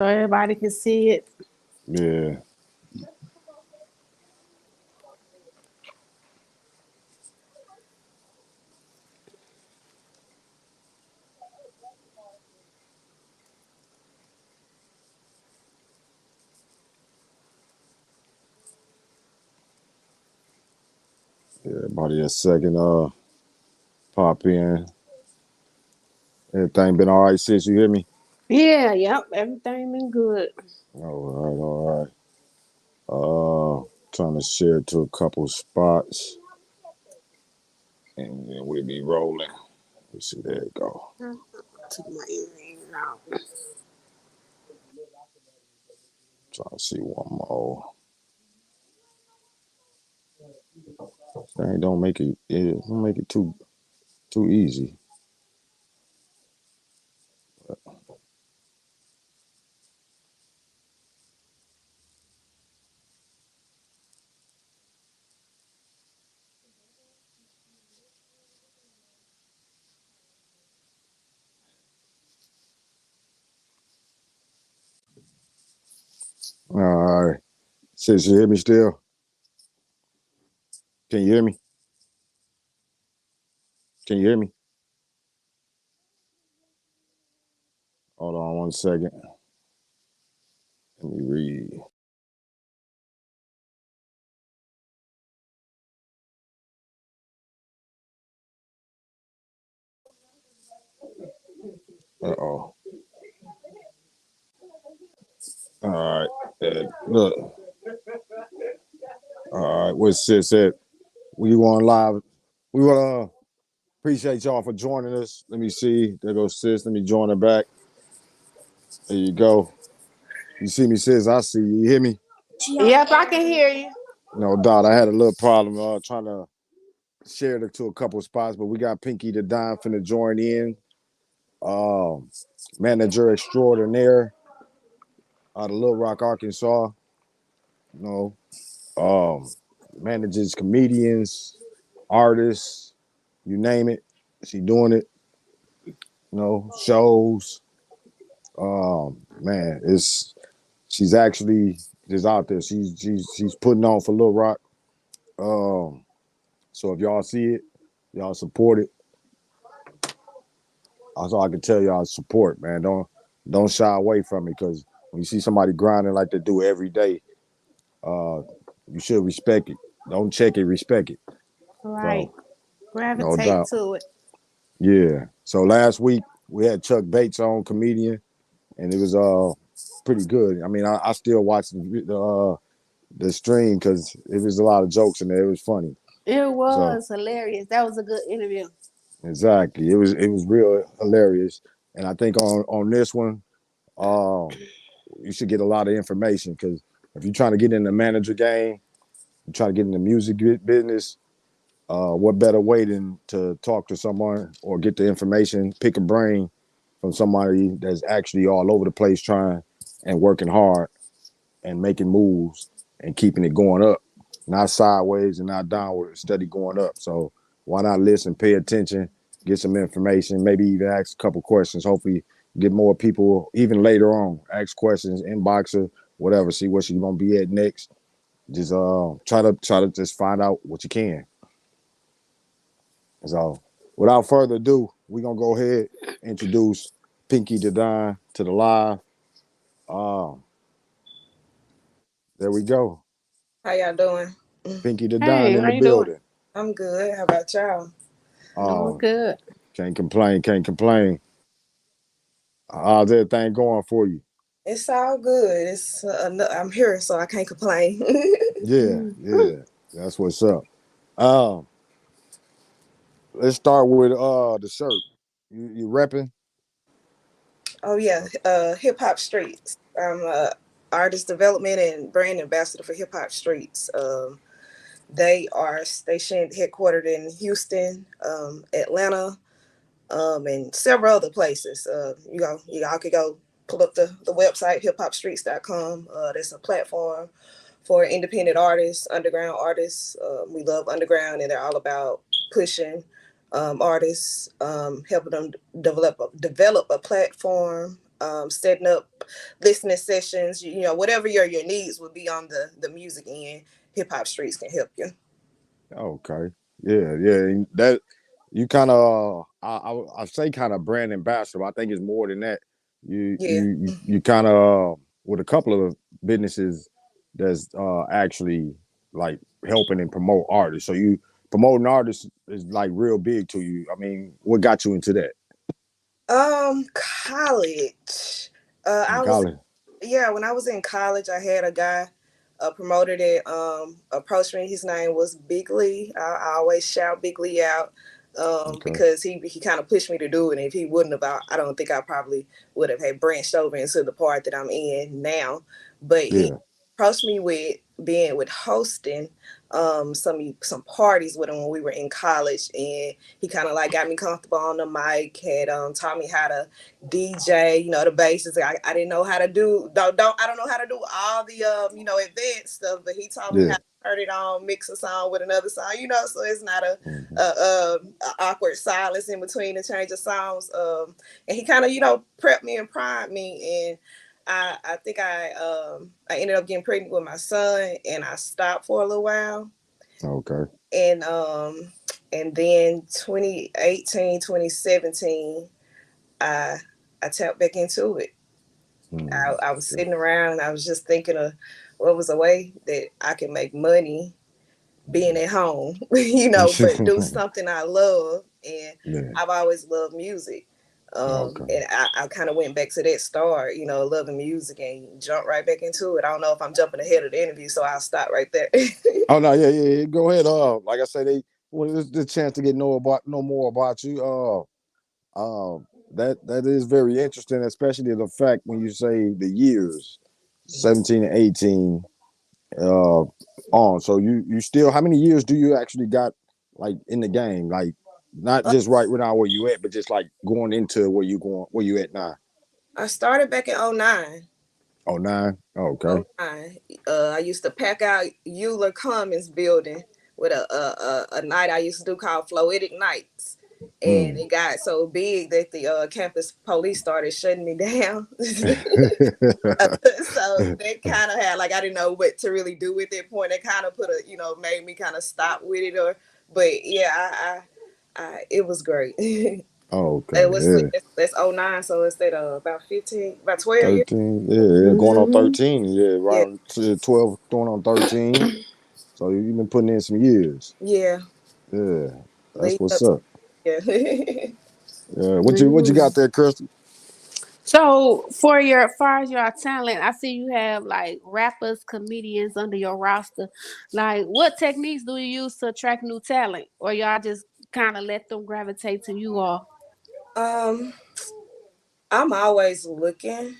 so everybody can see it. Yeah. Everybody a second pop in. Everything been all right, sis? You hear me? Yeah, yep, everything been good. All right. Trying to share to a couple spots, and then we'll be rolling. Let's see, there you go. Took my earring out. Trying to see one more. Dang, don't make it. Yeah, don't make it too easy. All right, sis, you hear me still? Can you hear me? Can you hear me? Hold on one second. Let me read. Uh-oh. All right. Look. All right. What sis said? We going live. We want to appreciate y'all for joining us. Let me see. There goes sis. Let me join her back. There you go. You see me, sis? I see you. You hear me? Yep, I can hear you. No doubt. I had a little problem trying to share it to a couple spots, but we got Pinky the Dime finna join in. Um, Manager extraordinaire out of Little Rock, Arkansas. You know, um, manages comedians, artists, you name it. She doing it. You know, shows. Man, it's she's actually just out there. She's putting on for Little Rock. Um, so if y'all see it, y'all support it. That's all I can tell y'all. Support, man. Don't shy away from it because when you see somebody grinding like they do every day, uh, you should respect it. Don't check it, respect it. Right. So no Gravitate doubt. to it. Yeah. So last week we had Chuck Bates on, comedian, and it was pretty good. I mean, I still watch the stream because it was a lot of jokes in there. It was funny. It So was hilarious. That was a good interview. exactly, it was real hilarious. And I think on this one, um, you should get a lot of information because if you're trying to get in the manager game, you try to get in the music business. What better way than to talk to someone or get the information, pick a brain from somebody that's actually all over the place trying and working hard and making moves and keeping it going up, not sideways and not downward, steady going up. So why not listen, pay attention, get some information, maybe even ask a couple questions. Hopefully, get more people even later on. Ask questions, inbox her, whatever. See where she's gonna be at next. Just try to just find out what you can. So without further ado, we're gonna go ahead and introduce Pinky the Don to the live. Um, there we go. How y'all doing? Pinky the Don Hey, in how the you doing? building. I'm good. How about y'all? Doing Um, good. can't complain, can't complain. How's everything going for you? It's all good. I'm here, so I can't complain. Yeah, Mhm. yeah. That's what's up. Um, let's start with the shirt. You repping? Oh yeah, Hip Hop Streets. I'm artist development and brand ambassador for Hip Hop Streets. They are stationed headquartered in Houston, Atlanta, and several other places. Y'all could go pull up the website hiphopstreets.com. That's a platform for independent artists, underground artists. We love underground, and they're all about pushing artists, helping them develop a platform, setting up listening sessions, whatever your needs would be on the music end. Hip Hop Streets can help you. Okay. Yeah, yeah. And that you kind of I say kind of brand ambassador. But I think it's more than that. Yeah. You kind of with a couple of businesses that's actually like helping and promote artists. So you promoting artists is like real big to you. I mean, what got you into that College. in I was college? Yeah, when I was in college, I had a guy, a promoter that approached me. His name was Big Lee. I always shout Big Lee out Okay. because he kind of pushed me to do it. And if he wouldn't have, I don't think I probably would have had branched over into the part that I'm in now. But he Yeah. approached me with being with hosting some parties with him when we were in college, and he kind of like got me comfortable on the mic, had taught me how to DJ, the basics. I didn't know how to do don't I don't know how to do all the advanced stuff, but he taught me how Yeah. to turn it on, mix a song with another song, so it's not Hmm. a awkward silence in between the change of songs. And he kind of prepped me and primed me, and I think I ended up getting pregnant with my son, and I stopped for a little while, Okay. and and then 2018, 2017, I I tapped back into it. Hmm. I was sitting around and I was just thinking of what was a way that I could make money being at home, but do something I love. And Yeah. I've always loved music. Okay. And I kind of went back to that start, loving music, and jumped right back into it. I don't know if I'm jumping ahead of the interview, so I'll stop right there. Oh no, yeah, yeah, yeah. Go ahead. Like I say, they well, this the chance to get know more about you. That is very interesting, especially the fact when you say the years, 17 and 18, uh, on. So you still how many years do you actually got like in the game? Like not just right now where you at, but just like going into where you at now. I started back in '09. Oh nine. Oh, Oh okay. my! I used to pack out Euler Commons building with a night I used to do called Floetic Nights, and Mm. it got so big that the campus police started shutting me down. So they kind of had, like, I didn't know what to really do at that point. They kind of put made me kind of stop with it, but yeah, it was great. It Oh, okay. was Yeah. that's '09, so it's that about 15, about 12 years. 13. Yeah, yeah. Going on Mm-hmm. 13. Yeah, Yeah, around 12, going on 13. So you've been putting in some years. yeah, Yeah, that's lead what's up to, up. yeah. Yeah, what you got there, Crystal? So for your far as your talent, I see you have like rappers, comedians under your roster. Like what techniques do you use to attract new talent? Or y'all just kind of let them gravitate to you all? um, I'm always looking,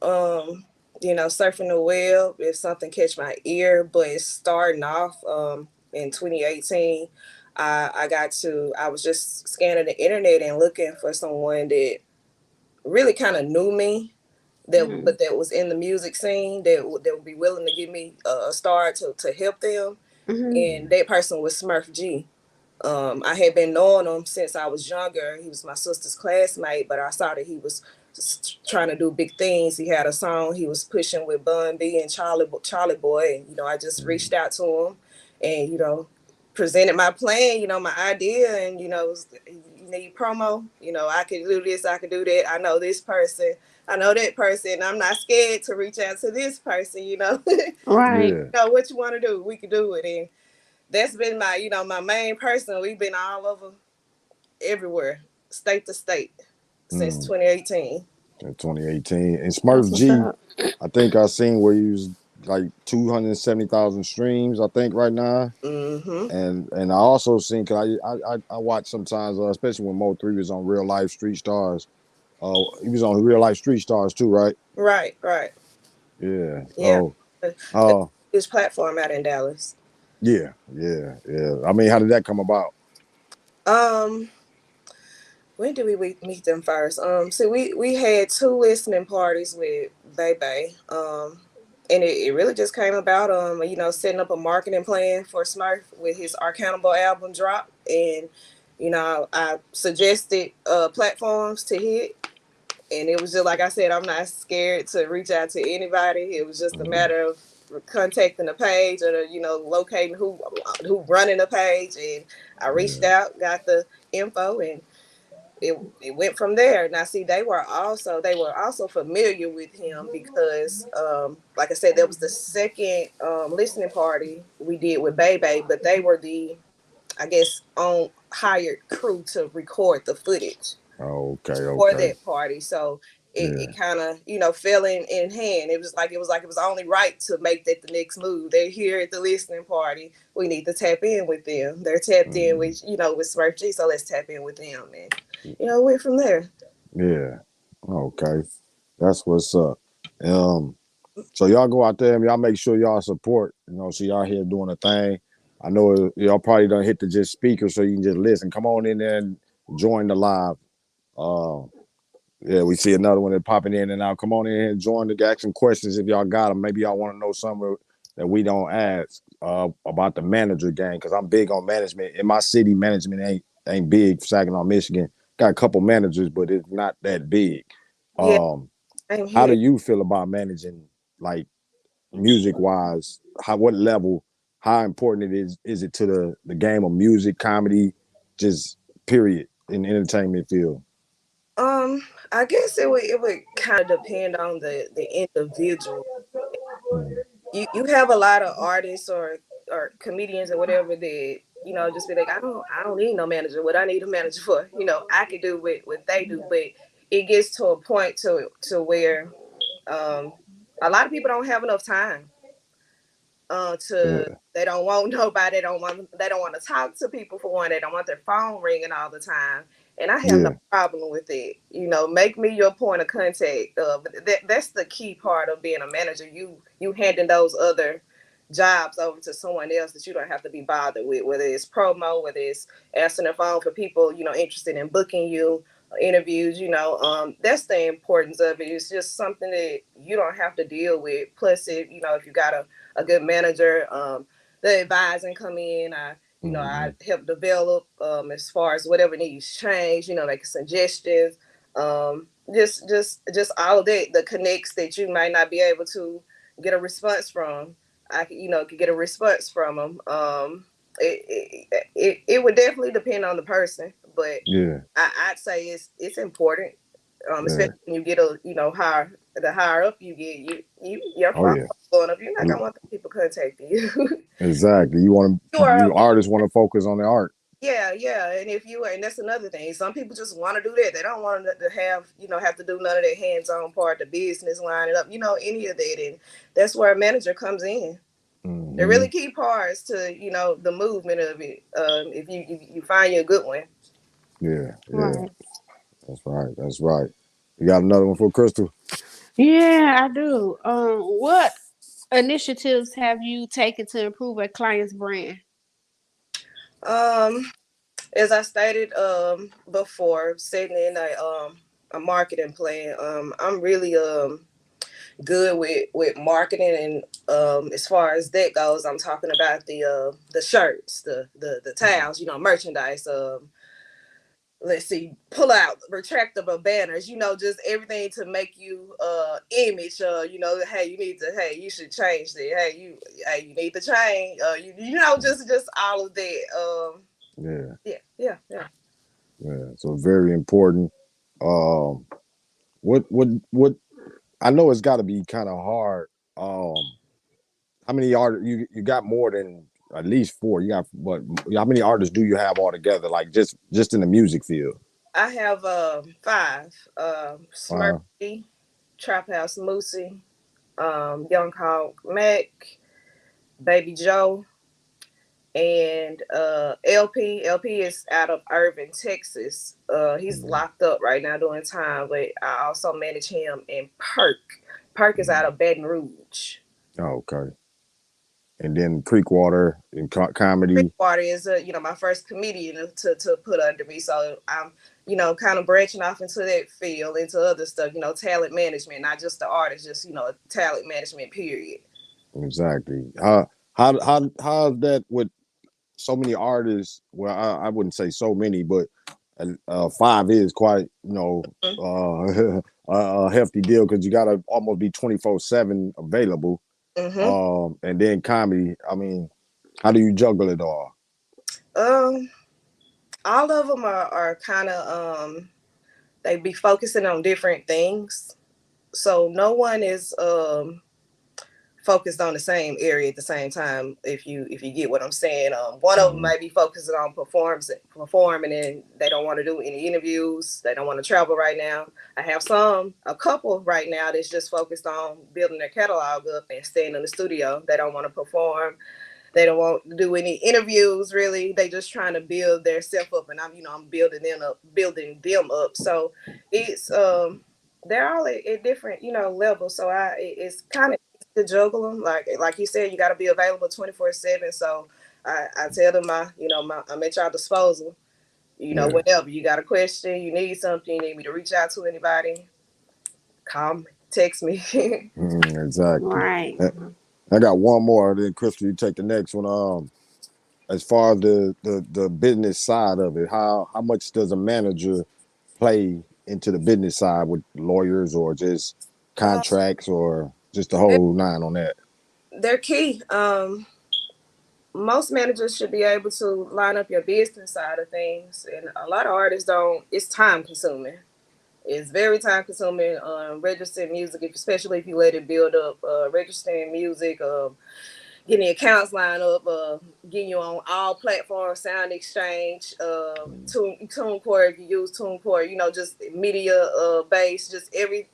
surfing the web if something catch my ear. But starting off, in 2018, I was just scanning the internet and looking for someone that really kind of knew me, Mm-hmm. that was in the music scene, that would be willing to give me a start to help them. Mm-hmm. And that person was Smurf G. I had been knowing him since I was younger. He was my sister's classmate, but I saw that he was trying to do big things. He had a song he was pushing with Bun B and Charlie Boy, and I just reached out to him, and presented my plan, my idea, and you need promo. I could do this, I could do that. I know this person, I know that person. I'm not scared to reach out to this person. Right. Yeah. What you want to do, we could do it. And that's been my my main person. We've been all over, everywhere, state to state, since Mm, 2018. in 2018. And That's Smurf what's G, up. I think I seen where he was like 270,000 streams, I think, right now. Mm-hmm. And I also seen, cause I watch sometimes, especially when Mo3 was on Real Life Street Stars. He was on Real Life Street Stars too, right? Right, right. Yeah. Yeah. Uh, This platform out in Dallas. yeah, yeah, yeah. I mean, how did that come about? Um, when did we meet them first? So we had two listening parties with Bebe. And it really just came about, setting up a marketing plan for Smurf with his Arcannibal album drop. And, I suggested platforms to hit. And it was just like I said, I'm not scared to reach out to anybody. It was just a matter of contacting the page or locating who running the page, and I reached Yeah. out, got the info, and it went from there. Now, see, they were also familiar with him because, like I said, that was the second listening party we did with Bebe, but they were the, I guess, on hired crew to record the footage Okay. for Okay. that party. So it Yeah. kind of fell in hand. It was only right to make that the next move. They're here at the listening party. We need to tap in with them. They're tapped in Mm, with Smurf G, so let's tap in with them, and went from there. yeah. Okay. That's what's up. Um. So y'all go out there and y'all make sure y'all support. So y'all here doing a thing. I know y'all probably don't hit the just speaker so you can just listen. Come on in there and join the live. Uh, yeah, we see another one that popping in and out. Come on in here and join the ask some questions if y'all got them. Maybe y'all want to know something that we don't ask about the manager game because I'm big on management. In my city, management ain't big. Saginaw, Michigan got a couple managers, but it's not that big. Yeah, Um, I'm how do here. you feel about managing like music wise? What level? How important is it to the game of music, comedy, just period in the entertainment field? I guess it would kind of depend on the individual. You have a lot of artists or comedians or whatever that just be like, I don't need no manager. What I need a manager for, I can do what they do. But it gets to a point to where um a lot of people don't have enough time to Yeah, they don't want nobody, they don't want to talk to people. For one, they don't want their phone ringing all the time, and I have no yeah, problem with it. Make me your point of contact. But that's the key part of being a manager. You handing those other jobs over to someone else that you don't have to be bothered with, whether it's promo, whether it's answering the phone for people interested in booking you, interviews. That's the importance of it. It's just something that you don't have to deal with. Plus, if you got a good manager. The advising come in. I mm-hmm. help develop as far as whatever needs change. Make suggestions. Just all of that. The connects that you might not be able to get a response from. Could get a response from them. It would definitely depend on the person, but Yeah, I'd say it's important, yeah. especially when you get higher the higher up you get, your Oh phone yeah, going up. You're not you gonna want people contacting you. exactly. You want you to, are you artists want to focus on the art. yeah, and and that's another thing. Some people just want to do that. They don't want to have to do none of that hands-on part, the business lining up, any of that, and that's where a manager comes in. They're Mm-hmm. really key parts to the movement of it. If you find you a good one. Yeah, yeah. Right. That's right. That's right. You got another one for Crystal? Yeah, I do. What initiatives have you taken to improve a client's brand? Um, as I stated before, setting in a marketing plan. I'm really good with marketing, and as far as that goes, I'm talking about the shirts, the towels, merchandise. Let's see, pull out retractable banners, just everything to make you image. Hey, you should change that. Hey, you need to change. Just all of that. Yeah, Yeah. yeah. So very important. Um, what? I know it's got to be kind of hard. How many artists you got? More than at least four. You got, but how many artists do you have altogether? Like just in the music field? I have five. Uh, Smurfy, Trap House Moosey, Young Hawk Mac, Baby Joe, and LP. LP is out of Irving, Texas. He's mm, locked up right now doing time, but I also manage him. And Perk. Perk is out mm. of Baton Rouge. Oh, okay. And then Creekwater and comedy. Creekwater is my first comedian to put under me, so I'm kind of branching off into that field, into other stuff, talent management, not just the artist, just talent management. Period. Exactly. How's that with so many artists? Well, I wouldn't say so many, but and 5 is quite, a hefty deal because you gotta almost be 24/7 available. Mm-hmm. And then comedy. I mean, how do you juggle it all? Um, all of them are kind of they be focusing on different things, so no one is focused on the same area at the same time. If you get what I'm saying, one of them Mm-hmm. might be focusing on performing, and they don't want to do any interviews. They don't want to travel right now. I have a couple right now that's just focused on building their catalog up and staying in the studio. They don't want to perform. They don't want to do any interviews really. They just trying to build their self up, and I'm building them up. So it's they're all at different levels. So it's kind of to juggle them. Like you said, you got to be available 24/7. So I tell them I'm at y'all disposal. Yeah. Whenever you got a question, you need something, you need me to reach out to anybody, call me, text me. Exactly. Right. I got one more. Then Crystal, you take the next one. As far as the business side of it, how much does a manager play into the business side with lawyers or just uh, contracts or just the they're, whole nine on that? they're key. Most managers should be able to line up your business side of things, and a lot of artists don't. It's time consuming. It's very time consuming. Registering music, especially if you let it build up. Registering music, getting accounts lined up, getting you on all platforms, Sound Exchange, TuneCore if you use TuneCore. Just media base, just everything.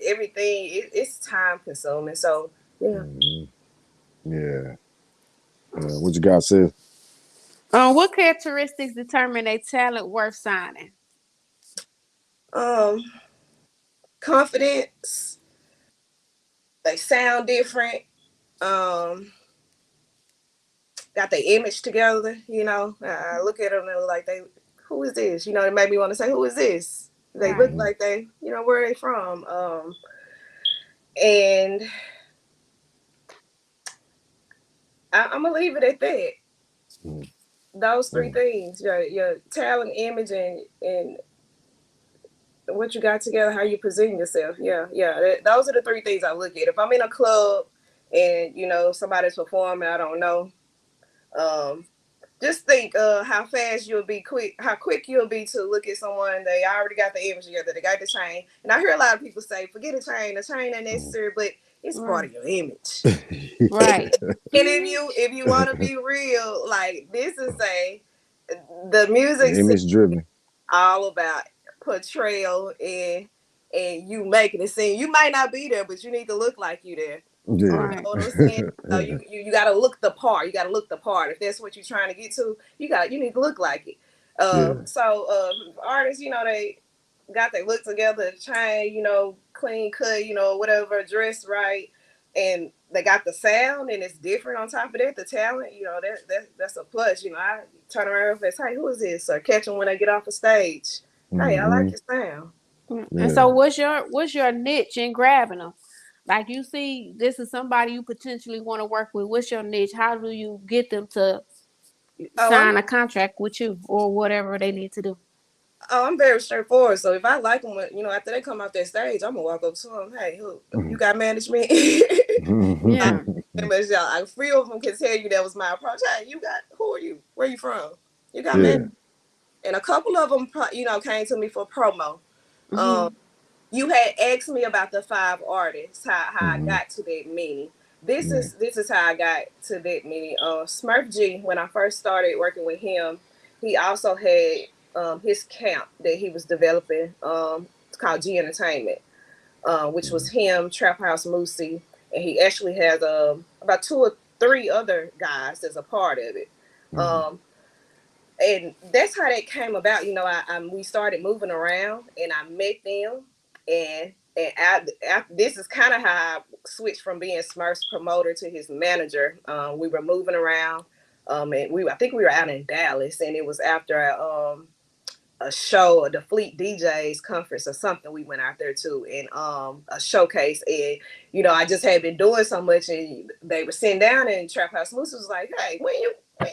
It's time consuming. So yeah. Mm-hmm. Yeah. What you got, sis? What characteristics determine a talent worth signing? Um, Confidence. They sound different. Um, got their image together. I look at them and like who is this? It made me want to say, who is this? They look Right. Mm-hmm. like where are they from? And I'm gonna leave it at that. Those three Mm-hmm. things: your talent, image, and what you got together, how you present yourself. Yeah, yeah. Those are the three things I look at. If I'm in a club and somebody's performing, I don't know. Um, just think how quick you'll be to look at someone. They already got the image together, they got the chain. And I hear a lot of people say, forget the chain ain't necessary, but it's part Right. of your image. Right. And if you want to be real, like this is the music scene Image driven. all about portrayal and you making it seem you might not be there, but you need to look like you there. Yeah. Right. What I'm saying? So you got to look the part. You got to look the part. If that's what you're trying to get to, you need to look like it. Yeah. Artists, they got their look together, chain, clean cut, whatever, dressed right, and they got the sound, and it's different. On top of that, the talent, that's a plus. I turn around and say, "Hey, who is this?" Or catch them when they get off the stage. Hey, I like Mm-hmm. your sound. And so, Yeah. what's your niche in grabbing them? Like you see, this is somebody you potentially want to work with. What's your niche? How do you get them to Oh, I'm sign a contract with you or whatever they need to do? Oh, I'm very straightforward. So if I like them, after they come off that stage, I'm gonna walk up to them. Hey, who you got management? I, Yeah. but y'all, a few of them can tell you that was my approach. Hey, who are you? Where you from? You got management, Yeah. Mm-hmm. and a couple of them, came to me for promo. Um, Mm-hmm. you had asked me about the 5 artists, how I Mm-hmm. got to that many. This Yeah. is this is how I got to that many. Smurf G, when I first started working with him, he also had his camp that he was developing. It's called G Entertainment, which was him, Trap House Moosey, and he actually has about 2 or 3 other guys that's a part of it. Mm-hmm. Um, and that's how that came about. We started moving around, and I met them, and this is kind of how I switched from being Smurf's promoter to his manager. We were moving around, and I think we were out in Dallas, and it was after a show, the Fleet DJs conference or something. We went out there too, and a showcase, and I just had been doing so much, and they were sitting down, and Trap House Moose was like, "Hey, when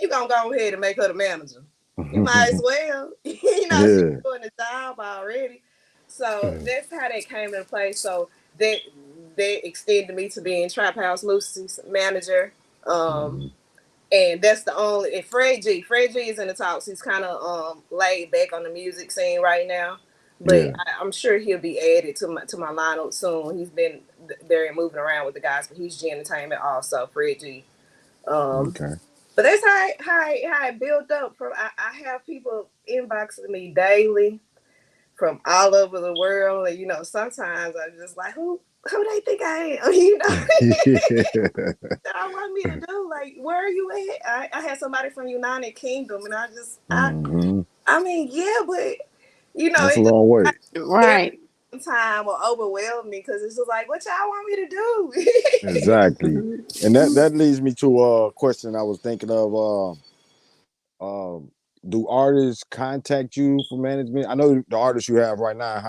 you gonna go ahead and make her the manager?" You might as well. She's Yeah. doing the job already. So that's how that came into play. So that extended me to being Trap House Lucy's manager. Um, Mhm. and that's the only. And Fred G is in the talks. He's kind of laid back on the music scene right now, but Yeah. I'm sure he'll be added to my lineup soon. He's been there and moving around with the guys, but he's G Entertainment also. Fred G. Um, Okay. but that's how it built up. From I have people inboxing me daily from all over the world, and sometimes I'm just like, who they think I am, that I want me to do. Like, where are you at? I had somebody from United Kingdom, and Hmm. I mean, yeah, but That's a it just long way. every Right. time will overwhelm me because it's just like, what y'all want me to do? Exactly. Mhm. And that leads me to a question I was thinking of. Um, do artists contact you for management? I know the artists you have right now,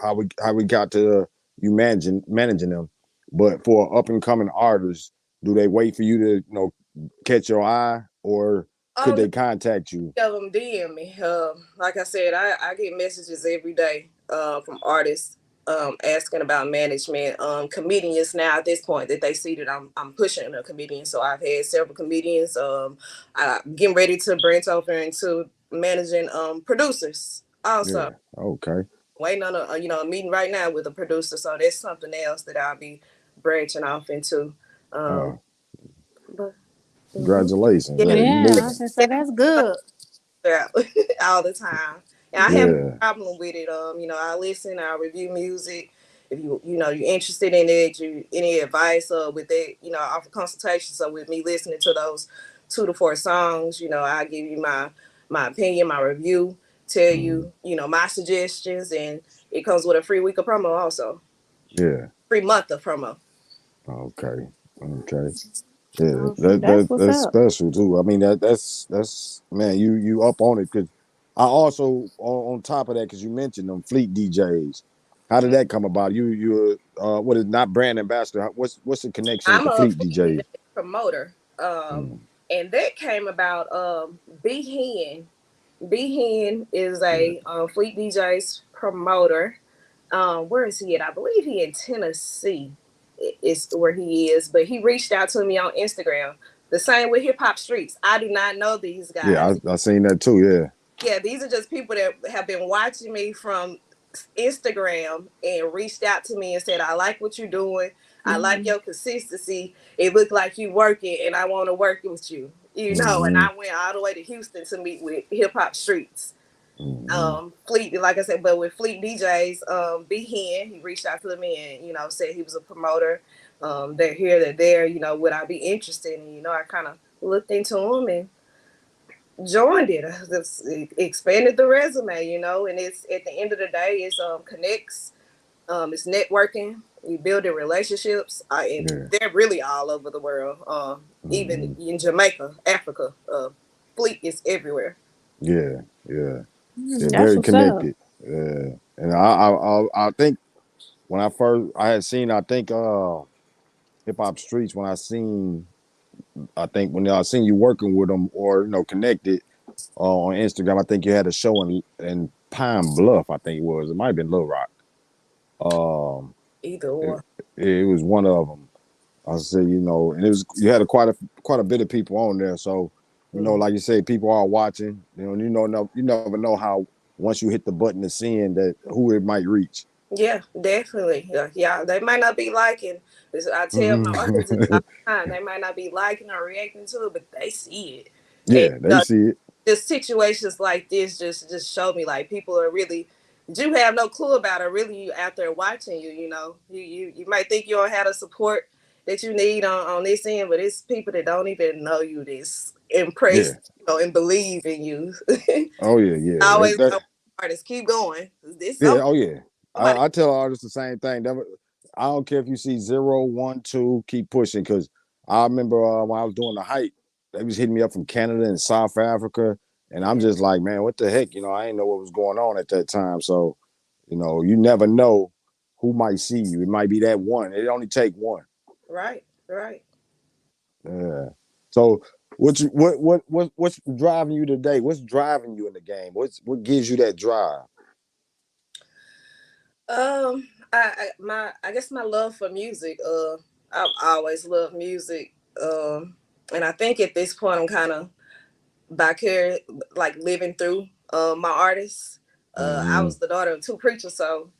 how we got to you managing them, but for up and coming artists, do they wait for you to catch your eye, or could Oh, they contact you? of them DM me. Like I said, I get messages every day from artists asking about management. Comedians now at this point that they see that I'm pushing a comedian, so I've had several comedians. I'm getting ready to branch over into managing producers also. Yeah. Okay. Waiting on a meeting right now with a producer, so that's something else that I'll be branching off into. Uh, Um, but mhm. Congratulations. Yeah, Yeah, you Yeah, I moving. was gonna say that's good. out all the time. And I have no Yeah. problem with it. I listen, I review music. If you're interested in it, you any advice with that, I offer consultation. So with me listening to those 2 to 4 songs, I give you my opinion, my review, tell Mhm. you, my suggestions, and it comes with a free week of promo also. Yeah. Free month of promo. Okay. Okay. Yeah, Oh, see, that's what's that's up. special too. I mean that's man, you up on it because I also on top of that because you mentioned them fleet DJs. How did that come about? You what is not brand ambassador? What's the connection with I'm the a fleet fleet DJ DJs? promoter. Mm, And that came about B Hen. B Hen is yeah, a Fleet DJ's promoter. Where is he at? I believe he in Tennessee is where he is. But he reached out to me on Instagram. The same with Hip Hop Streets. I do not know these yeah, guys. I seen that too. Yeah, Yeah, these are just people that have been watching me from Instagram and reached out to me and said, I like what you're doing. I like Mhm. your consistency. It looked like you working and I want to work with you. And hmm I went all the way to Houston to meet with Hip Hop Streets. hmm Fleet, like I said, but with Fleet DJs, B Hen, he reached out to me and, said he was a promoter. They're here, they're there, would I be interested? And, I kind of looked into him and joined it. Just expanded the resume, and it's at the end of the day, it's connects, it's networking, you building relationships, and yeah, they're really all over the world, even hmm in Jamaica, Africa. Fleet is everywhere. yeah, yeah, yeah. That's Very what's up. connected. Yeah, and I think when I had seen I think hip hop streets when I think when I seen you working with them or connected on Instagram, I think you had a show in Pine Bluff. I think it was. It might have been Little Rock. Um, Either it, or. it was one of them. I said, and it was you had quite a bit of people on there. So, Mm. like you say, people are watching. You never know how once you hit the button to seeing that who it might reach. Yeah, definitely. Yeah, they might not be liking this. I tell my artists this all the time. They might not be liking or reacting to it, but they see it. And Yeah, they see it. just situations like this just show me like people are really you have no clue about it. Really, you out there watching you. You might think you don't have the support that you need on this end, but it's people that don't even know you this impressed, Yeah. and believe in you. Oh yeah, yeah. I That always that tell artists keep going. This Yeah, oh yeah. somebody. I tell artists the same thing. I don't care if you see zero, one, two, keep pushing. Cause I remember when I was doing the hike, they was hitting me up from Canada and South Africa, and I'm Yeah, just like, man, what the heck? I didn't know what was going on at that time. So, you never know who might see you. It might be that one. It only take one. right, right. Yeah. So What's driving you today? What's driving you in the game? What gives you that drive? I guess my love for music. I've always loved music. And I think at this point I'm kind of vicarious, like living through my artists. I Mm-hmm. was the daughter of two preachers, so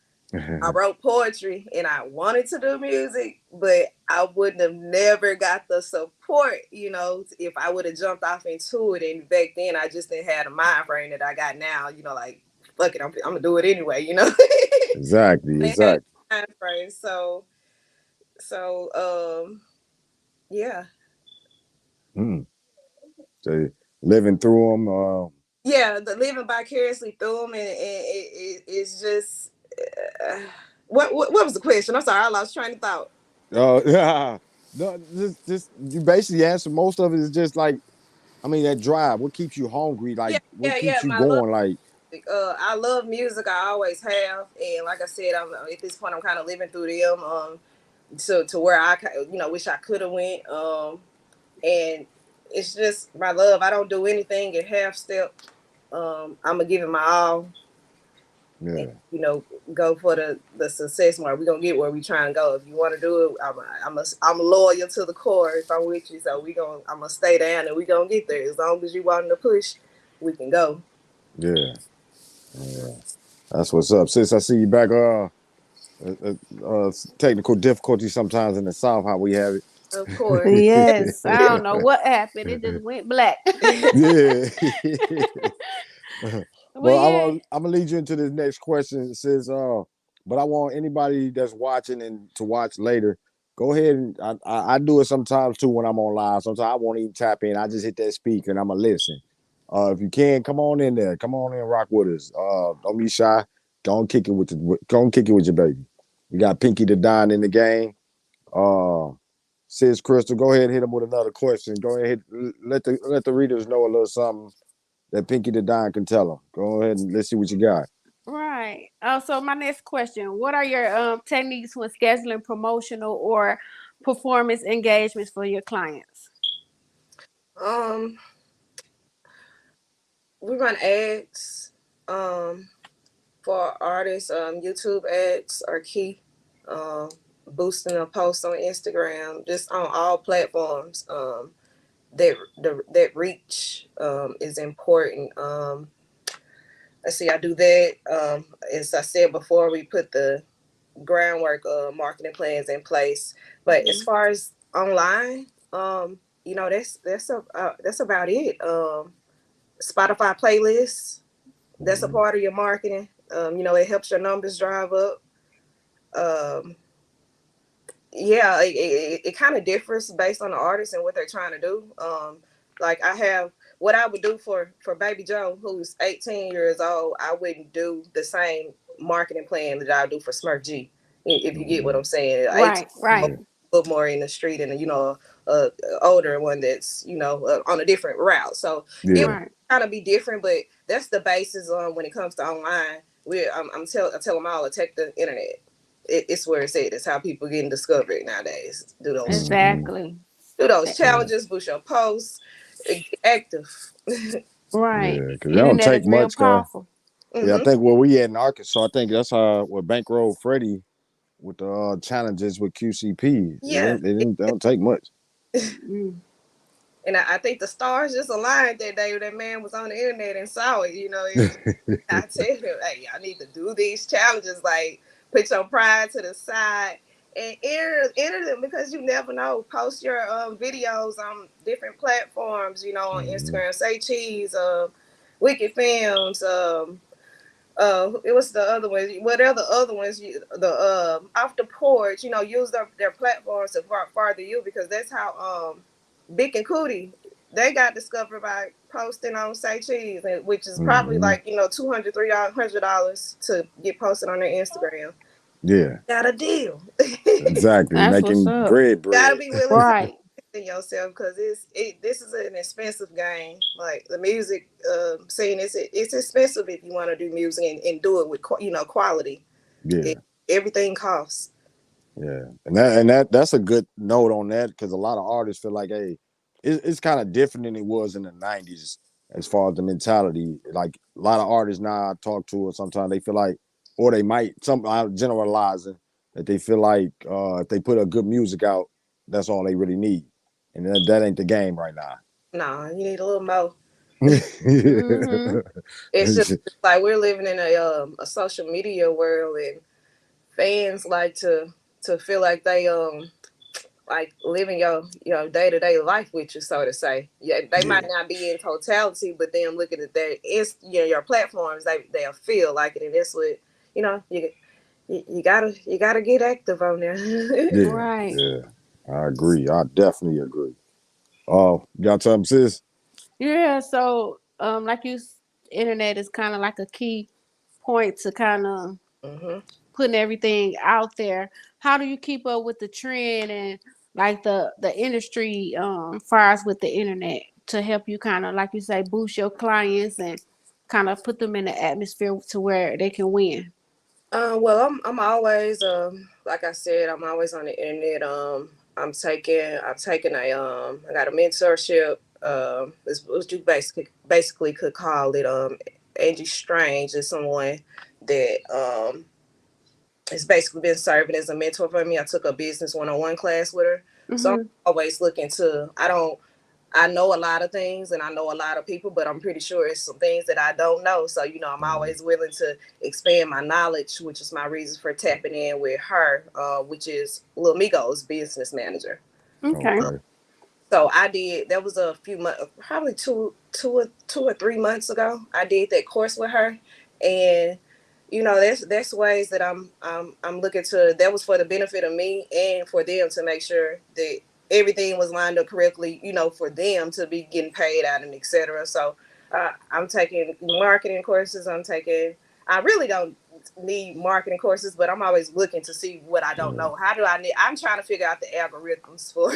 I wrote poetry and I wanted to do music, but I wouldn't have never got the support, if I would have jumped off into it. And back then, I just didn't have the mind frame that I got now, like, fuck it, I'm gonna do it anyway. Exactly, They had exactly. a time frame, so yeah. Mm. So living through them. Yeah, the living vicariously through them, and it's just uh, what was the question? I'm sorry, I lost train of thought. Yeah. No, just you basically answer most of it is just like, I mean, that drive. What keeps you hungry? Like, Yeah, what yeah, yeah. keeps you My love. going? Like, I love music. I always have, and like I said, I'm at this point. I'm kind of living through them. To where I, wish I could have went. And it's just my love. I don't do anything in half step. I'm gonna give it my all, and yeah, go for the success mark. We're gonna get where we trying to go. If you want to do it, I'm loyal to the core. If I'm with you, so I'm gonna stay down, and we gonna get there. As long as you wanting to push, we can go. yeah, yeah. That's what's up. Sis, I see you back. Technical difficulty sometimes in the South, how we have Of course. Yes, I don't know what happened. It just it. went black. Yeah. Well, Well, yeah. I'm gonna lead you into this next question. It says, but I want anybody that's watching and to watch later. Go ahead and I do it sometimes too when I'm on live. Sometimes I won't even tap in. I just hit that speaker and I'm gonna listen. If you can, come on in there. Come on in, and rock with us. Don't be shy. Go and kick it with your baby. We got Pinky the Don in the game. Uh, Sis Crystal, go ahead and hit him with another question. Go ahead, let the readers know a little something that Pinky the Don can tell them. Go ahead and let's see what you got. Right. So my next question: what are your techniques when scheduling promotional or performance engagements for your clients? Um, we run ads. Um, for artists, YouTube ads are key. Um, Boosting a post on Instagram, just on all platforms. That reach is important. Let's see, I do that. As I said before, we put the groundwork marketing plans in place. But as Mm-hmm. far as online, that's about it. Spotify playlists, that's a Mm-hmm. part of your marketing. It helps your numbers drive up. Um, yeah, it kind of differs based on the artist and what they're trying to do. Like I have what I would do for Baby Joe, who's 18 years old. I wouldn't do the same marketing plan that I do for Smurf G. If you get what Mm-hmm. I'm saying, 18 Right. Right. Yeah, a little more in the street, and a older one that's on a different route. So it yeah, Right. kind of be different, but that's the basis on when it comes to online. I tell them all to take the internet. It's where it's at. It's how people getting discovered nowadays. mm-hmm. Exactly. Do those Yeah, challenges, boost your posts, get active. Right. yeah. Because that don't Internet take is real much. Cause powerful. yeah, I Hmm. think where we at in Arkansas, I think that's how what Bankroll Freddie with the challenges with QCP. Yeah. They don't take much. Mm. And I think the stars just aligned that day. That man was on the internet and saw it. I tell him, hey, I need to do these challenges. Like, put your pride to the side and enter them, because you never know. Post your videos on different platforms. On Mm-hmm. Instagram. Say cheese. Wicked Films. It was the other ones. What are the other ones? The off the porch. Use their platforms to farther you, because that's how Big and Cootie, they got discovered by posting on Say Cheese, which is probably Mm-hmm. like $200 $300 to get posted on their Instagram. Yeah, Got a deal. exactly. That's what's Making up. Gotta bread. be willing to Right. invest in yourself, because this is an expensive game. Like the music scene, it's expensive if you want to do music and do it with quality. It, Yeah. everything costs. Yeah, and that's a good note on that because a lot of artists feel like, hey, it's kind of different than it was in the '90s as far as the mentality. Like a lot of artists now I talk to, or sometimes they feel like, or they might, some I'm generalizing, that they feel like if they put a good music out, that's all they really need, and that ain't the game right now. No, you need a little more. Mm-hmm. It's just like we're living in a social media world, and fans like to feel like they like living your day to day life with you, so to say. Yeah, they might Yeah, not be in totality, but them looking at that, it's your platforms, they'll feel like it, and that's what you gotta get active on there. yeah, Right. yeah. I agree. I definitely agree. Oh, you got something, sis? Yeah. So, like internet is kind of like a key point to kind of hmm putting everything out there. How do you keep up with the trend and like the industry far as with the internet to help you kind of like you say boost your clients and kind of put them in the atmosphere to where they can win? Well, I'm always like I said, I'm always on the internet. I've taken I got a mentorship. It's what you basically could call it. Angie Strange is someone that has basically been serving as a mentor for me. I took a business 101 class with her, so I'm Mm-hmm. always looking to. I know a lot of things and I know a lot of people, but I'm pretty sure it's some things that I don't know. So, I'm always willing to expand my knowledge, which is my reason for tapping in with her, which is Lil Migo's business manager. Okay. Okay. So I did. That was a few months, probably 2 or 3 months ago. I did that course with her, and that's ways that I'm looking to. That was for the benefit of me and for them to make sure that everything was lined up correctly. For them to be getting paid out and etc. So I'm taking marketing courses. I really don't need marketing courses, but I'm always looking to see what I don't Yeah. know. How do I need? I'm trying to figure out the algorithms for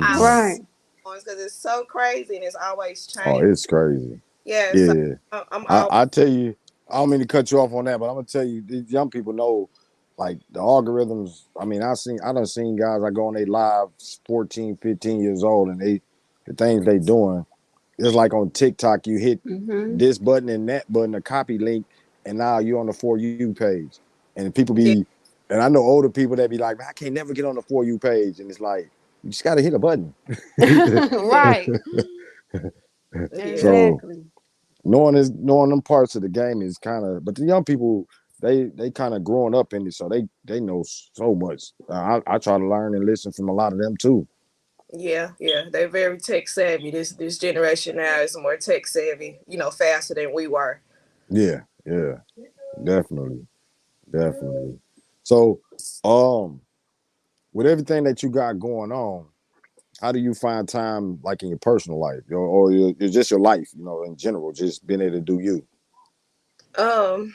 our Right. because it's so crazy and it's always Oh, changing. it's crazy. Yeah, so Yeah. I'm I, all I tell you, I don't mean to cut you off on that, but I'm gonna tell you, these young people know like the algorithms. I mean, I done seen guys I go on they live 14, 15 years old, and the things they doing, it's like on TikTok, you hit Mm-hmm. this button and that button, a copy link, and now you're on the For You page. And people yeah, and I know older people that be like, man, I can't never get on the For You page. And it's like, you just gotta hit a button. Right. yeah, So Exactly. knowing them parts of the game is kind of, but the young people, they kind of growing up in it, so they know so much. I try to learn and listen from a lot of them too. yeah. They're very tech savvy. This generation now is more tech savvy. Faster than we were. Yeah, yeah, definitely, definitely. So, um, with everything that you got going on, how do you find time, like in your personal life, just your life, in general, just being able to do you? Um,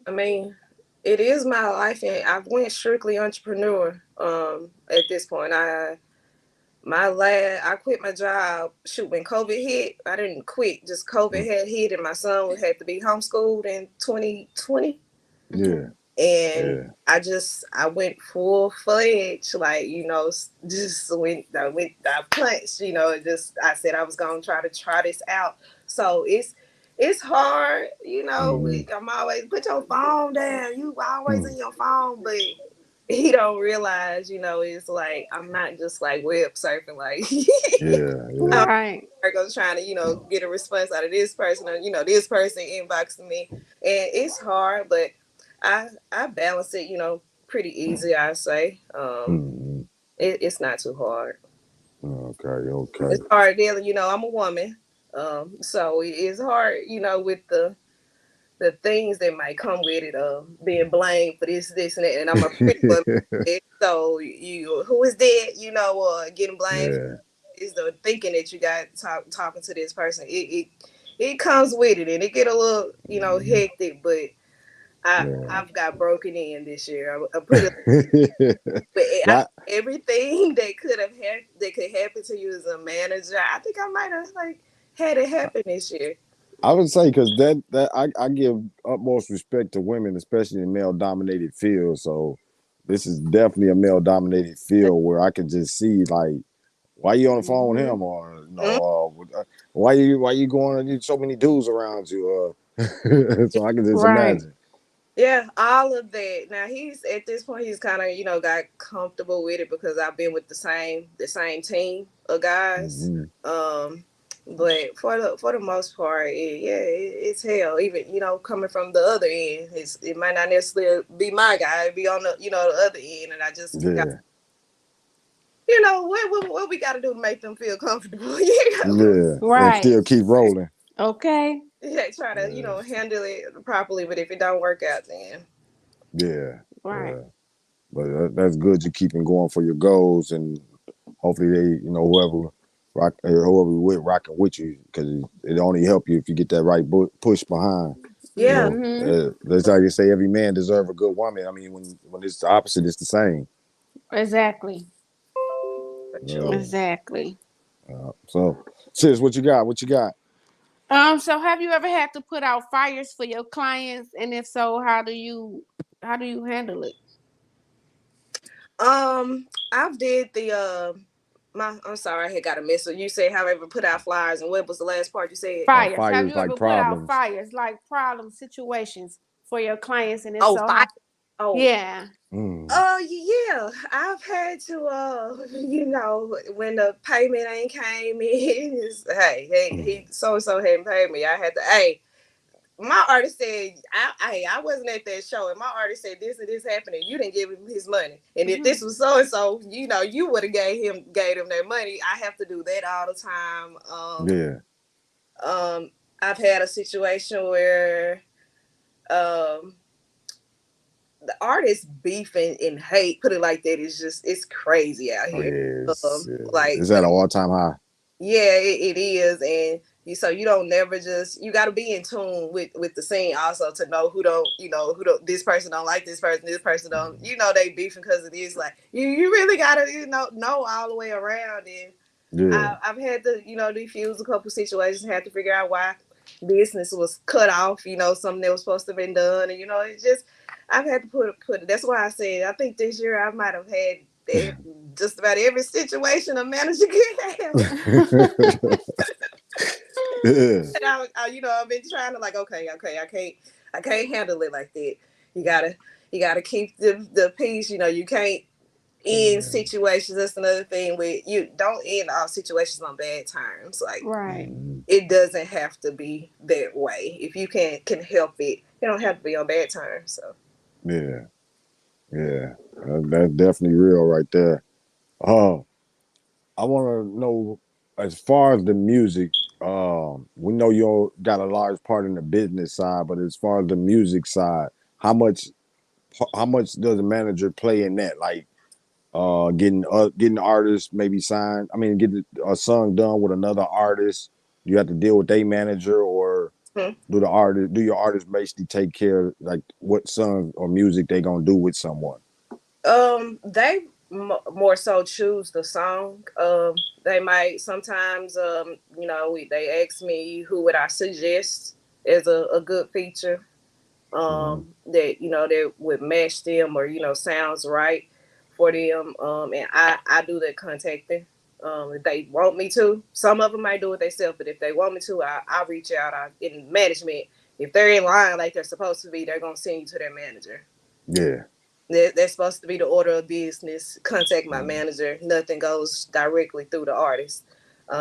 I mean, it is my life, and I've went strictly entrepreneur. At this point, I quit my job. Shoot, when COVID hit, I didn't quit. Just COVID Mm. had hit, and my son had to be homeschooled in 2020. Mm-hmm. Yeah, And yeah, I went full fledged, like just I punched, just I said I was gonna try this out. So it's hard, mm, I'm always put your phone down. You always mm, in your phone, but he don't realize, it's like I'm not just like web surfing, like yeah, yeah. I'm Right. trying to, get a response out of this person, or this person inboxing me, and it's hard, but I balance it, pretty easy. I say, Mm, it's not too hard. okay, okay. It's hard dealing, I'm a woman, so it's hard, with the things that might come with it, being blamed for this, and that. And I'm a pretty woman, so who is that, getting blamed Yeah, is the thinking that you got talking to this person. It comes with it, and it get a little, hectic, but yeah. I've got broken in this year. I put it, but That everything that could happen to you as a manager, I think I might have like had it happen this year. I would say because I give utmost respect to women, especially in male dominated fields. So this is definitely a male dominated field where I can just see like Why you on the phone with Mm-hmm. him, or Mm, why you going? You so many dudes around you. So I can just Right. imagine. yeah, all of that. Now he's at this point he's kind of got comfortable with it because I've been with the same team of guys. Hmm. But for the most part, it's hell. Even coming from the other end, it might not necessarily be my guy. It'd be on the other end, and I just got Yeah, what we got to do to make them feel comfortable. you know, yeah, and Right. still keep rolling. Okay. yeah, try to Yeah, handle it properly. But if it don't work out, then yeah, Right. yeah. But that's good. You keeping going for your goals, and hopefully they, whoever you with rocking with you, because it only help you if you get that right push behind. yeah, Mm-hmm. That's like you say, every man deserve a good woman. I mean, when it's the opposite, it's the same. Exactly. for sure. Uh, Exactly. so, sis, what you got? What you got? So have you ever had to put out fires for your clients? And if so, how do you handle it? I've did the I'm sorry, I had got a message. You say however put out flyers, and what was the last part you said? Fires. Have Fires you like ever put out problems. fires like problem situations for your clients? And if Oh, so, fire. how? Oh, Yeah. Mm, yeah. I've had to when the payment ain't came in, hey, mm, he so and so hadn't paid me. I had to my artist said I wasn't at that show, and my artist said this and this happened, and you didn't give him his money. And if Mm-hmm. this was so and so, you would have gave him their money. I have to do that all the time. yeah. Um, I've had a situation where um the artist beefing and hate, put it like that, is just it's crazy out Oh here. yes. Yeah. Like It's at an all time high. yeah, it is, and you don't never just you got to be in tune with the scene also to know who don't this person don't like this person don't they beefing because it is like you really gotta know all the way around. And Yeah. I've had to defuse a couple situations, had to figure out why business was cut off, something that was supposed to have been done, and it's just I've had to put it. That's why I said I think this year I might have had just about every situation a manager could have. Yeah. And I've been trying to like, okay, I can't handle it like that. You gotta, you gotta keep the peace. You can't end Yeah. situations. That's another thing. With you, don't end all situations on bad terms. Like Right. Mm, it doesn't have to be that way. If you can help it, you don't have to be on bad terms. So, yeah. Yeah. That's definitely real right there. Oh, I want to know, as far as the music. We know you got a large part in the business side, but as far as the music side, how much how much does a manager play in that? Like getting artists maybe signed. I mean, get a song done with another artist. You have to deal with a manager, or hmm. do your artist basically take care of like what song or music they gonna do with someone? They more so choose the song. They might sometimes, they ask me who would I suggest as a good feature, Mm-hmm. that would match them or sounds right for them. And I do that contacting. If they want me to, some of them might do it themselves, but if they want me to, I reach out. In management, if they're in line like they're supposed to be, they're gonna send you to their manager. Yeah. That's supposed to be the order of business. Contact my Mm-hmm. manager. Nothing goes directly through the artist.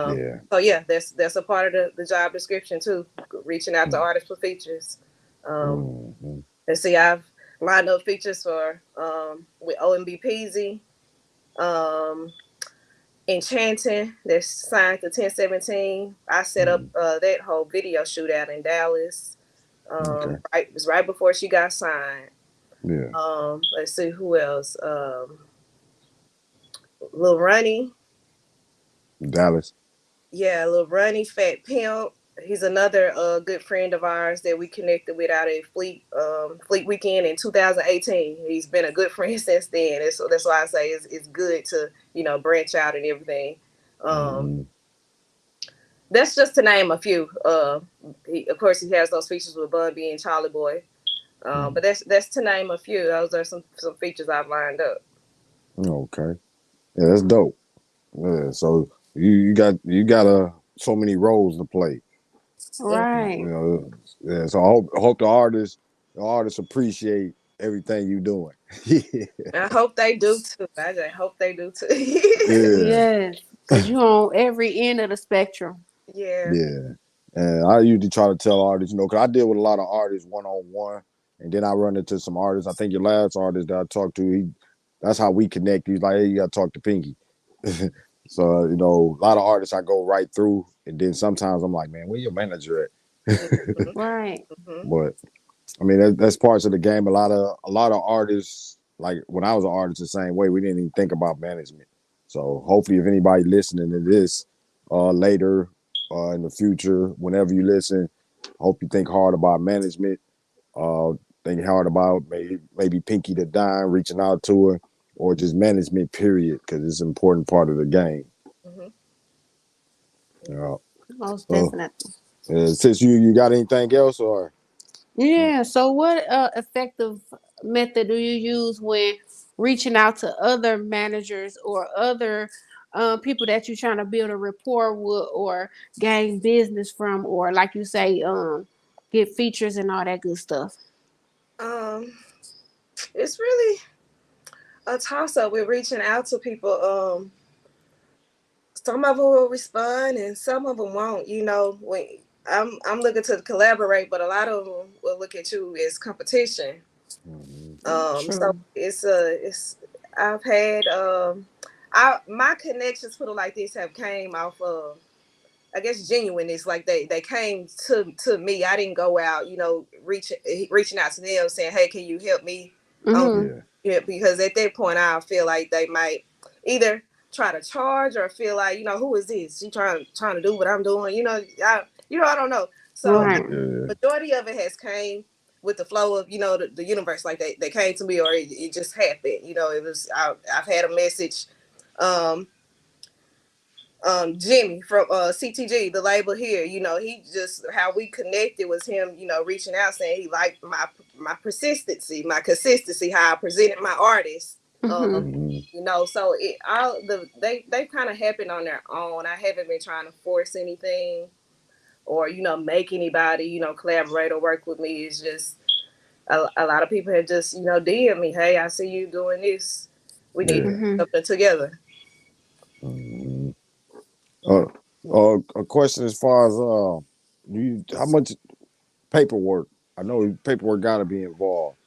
Yeah. So yeah, that's a part of the job description too. Reaching out to artists for features. Um, Mm-hmm. and see, I've lined up features for with OMB Peasy, um, Enchanting. That's signed to 1017. I set up Mm-hmm. that whole video shoot out in Dallas. Okay. Right, it was right before she got signed. Yeah. Let's see who else. Lil Runny, Dallas. yeah, Lil Runny, Fat Pimp. He's another good friend of ours that we connected with out at Fleet Weekend in 2018. He's been a good friend since then. So that's why I say it's good to branch out and everything. Um, Mm-hmm. that's just to name a few. Of course, he has those features with Bun B and Charlie Boy. But that's to name a few. Those are some features I've lined up. Okay. Yeah, that's dope. Yeah, so you got so many roles to play. Right. You know, yeah. So I hope the artists appreciate everything you doing. Yeah, I hope they do too. I just hope they do too. yeah, Yes. Cause you on every end of the spectrum. Yeah. yeah. And I usually try to tell artists, because I deal with a lot of artists one on one, and then I run into some artists. I think your last artist that I talked to, that's how we connect. He's like, hey, you got to talk to Pinky. So a lot of artists I go right through, and then sometimes I'm like, man, where your manager at? Mm-hmm. Right. Mm-hmm. But I mean, that's parts of the game. A lot of artists, like when I was an artist, the same way. We didn't even think about management. So hopefully, if anybody listening to this later in the future, whenever you listen, hope you think hard about management. Uh, think hard about maybe Pinky the Dime, reaching out to her, or just management. Period, because it's an important part of the game. Mm-hmm. Uh, Most so definitely. since you got anything else, or Yeah. So, what effective method do you use when reaching out to other managers or other people that you're trying to build a rapport with or gain business from, or like you say, get features and all that good stuff? Um, it's really a toss up with reaching out to people. Some of them will respond and some of them won't. When I'm looking to collaborate, but a lot of them will look at you as competition. Mhm. So True. it's I've had I my connections, put it like this, have came off of, I guess, genuineness. Like they came to me. I didn't go out, reaching out to them saying, "Hey, can you help me?" Um, Mm-hmm. Yeah. yeah, because at that point I feel like they might either try to charge or feel like, who is this? She trying to do what I'm doing. I don't know. So Right. Yeah. majority of it has came with the flow of, the universe. Like they came to me, or it just happened. It was I've had a message. Um, Jimmy from CTG, the label here, he just, how we connected was him, reaching out saying he liked my persistency, my consistency, how I presented my artists. Mm-hmm. Mhm. So it all they kind of happened on their own. I haven't been trying to force anything or make anybody collaborate or work with me. It's just a lot of people have just DM me, hey, I see you doing this, we need to Yeah. Mm-hmm. do something together. Mhm. Uh, a question as far as how much paperwork? I know paperwork got to be involved.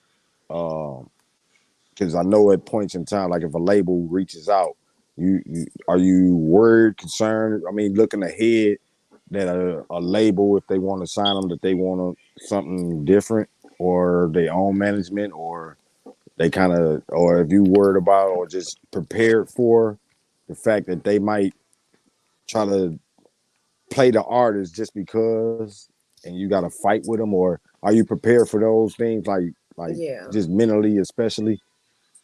Because I know at points in time, like if a label reaches out, you are you worried, concerned? I mean, looking ahead that a label, if they want to sign them, that they want something different or their own management, or they kind of, or if you worried about or just prepared for the fact that they might try to play the artist just because, and you got to fight with them, or are you prepared for those things, like Yeah. just mentally, especially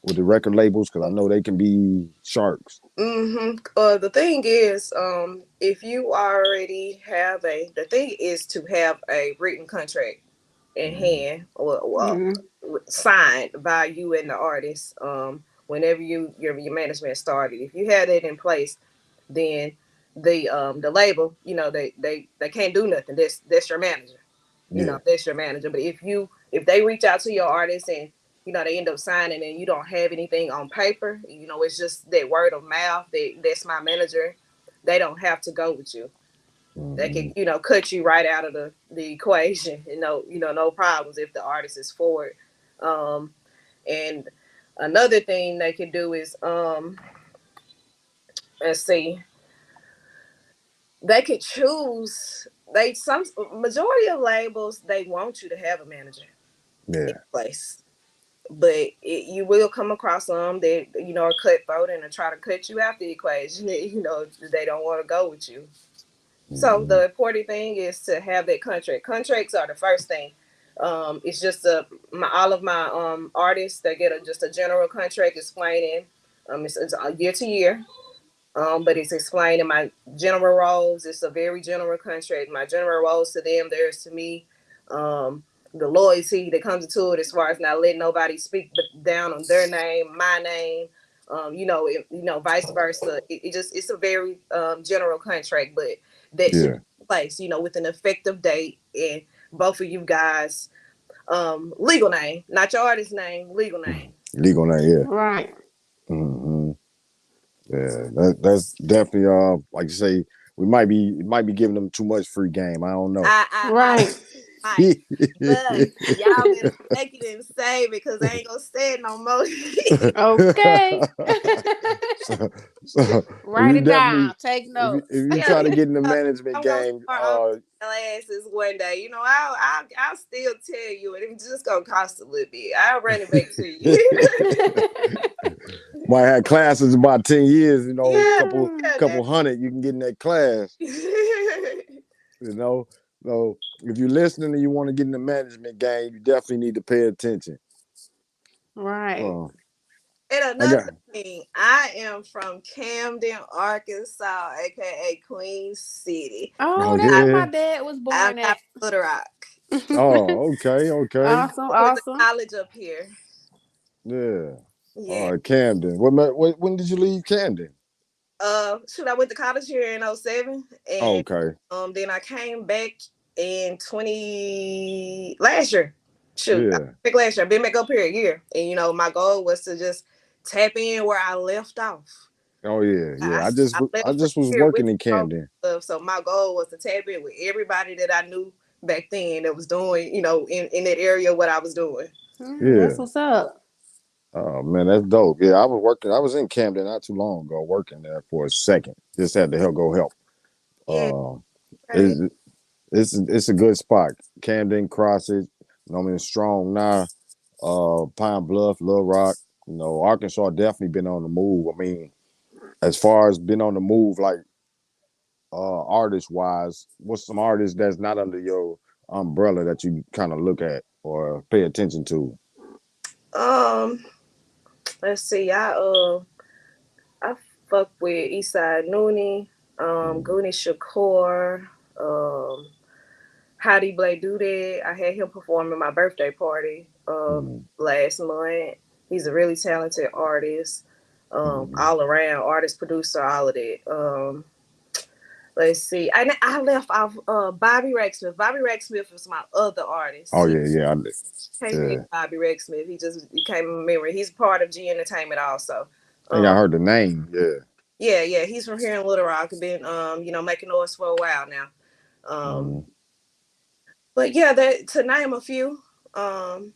with the record labels, because I know they can be sharks. Mm-hmm. The thing is, if you already have the thing is to have a written contract in Mm-hmm. hand, or Mm-hmm. signed by you and the artist. Whenever your management started, if you had it in place, then the label, they can't do nothing. That's your manager. Yeah. That's your manager. But if they reach out to your artist and they end up signing and you don't have anything on paper, it's just that word of mouth that's my manager. They don't have to go with you. They Mm-hmm. can, cut you right out of the equation. No problems if the artist is for it. And another thing they can do is, let's see, they could choose. Some majority of labels, they want you to have a manager in Yeah. place, but you will come across some that are cutthroat and try to cut you out the equation. They don't want to go with you. So Mm-hmm. the important thing is to have that contract. Contracts are the first thing. It's just all of my artists, they get just a general contract explaining. It's a year to year. But it's explaining my general roles. It's a very general contract. My general roles to them, theirs to me. The loyalty that comes into it, as far as not letting nobody speak down on their name, my name. Vice versa. It's a very general contract, but that should Yeah. be in place, with an effective date and both of you guys legal name, not your artist name, legal name. Legal name, yeah. Right. Hmm. Yeah, that's definitely like you say, we might be giving them too much free game. I don't know. I Right. might, but y'all better take it and save it because I ain't gonna say it no more. Okay. so, so if Write you it definitely down. Take if notes. you Yeah, try to get in the management I'm gonna game, start on asses one day. I'll still tell you, and it's just gonna cost a little bit. I'll run it back to you. might have classes about 10 years, Yeah, couple yeah, couple hundred, you can get in that class, you know. So if you're listening and you want to get in the management game, you definitely need to pay attention. Right. Uh, And I another got thing, I am from Camden, Arkansas, aka Queen City. Oh, oh that's I, where yeah. my dad was I'm born not at. Little Rock. Oh, okay, okay. Awesome. I went to Awesome. college up here. Yeah. Yeah. All right, Camden. When did you leave Camden? Shoot, I went to college here in '07, Oh, and okay. then I came back in 20 last year. Shoot, I Yeah. came back last year. I've been back up here a year, and my goal was to just tap in where I left off. Oh yeah, yeah. I, I I I left from just was here with working in the Camden. stuff, so my goal was to tap in with everybody that I knew back then that was doing, in that area what I was doing. That's Yeah. what's up. Oh man, that's dope. Yeah, I was working. I was in Camden not too long ago, working there for a second. Just had to help. Yeah, Uh, right. it's it's a good spot. Camden, Crossett, I mean Strong now. Pine Bluff, Little Rock. Arkansas definitely been on the move. I mean, as far as been on the move, like artist wise, what's some artists that's not under your umbrella that you kind of look at or pay attention to? Um, let's see. I fuck with Eastside Noonie, Mm, Goonie Shakur, Howdy Blay Doodad. I had him perform at my birthday party mm, last month. He's a really talented artist, mm. all around artist, producer, all of that. Let's see. I left off Bobby Rexsmith. Bobby Rexsmith was my other artist. Oh He yeah, yeah, can't forget yeah. Bobby Rexsmith. He came in memory. He's part of G Entertainment also. I think I Um, heard the name. Yeah. yeah, yeah. He's from here in Little Rock. Been making noise for a while now. Mm, But yeah, that to name a few. Um,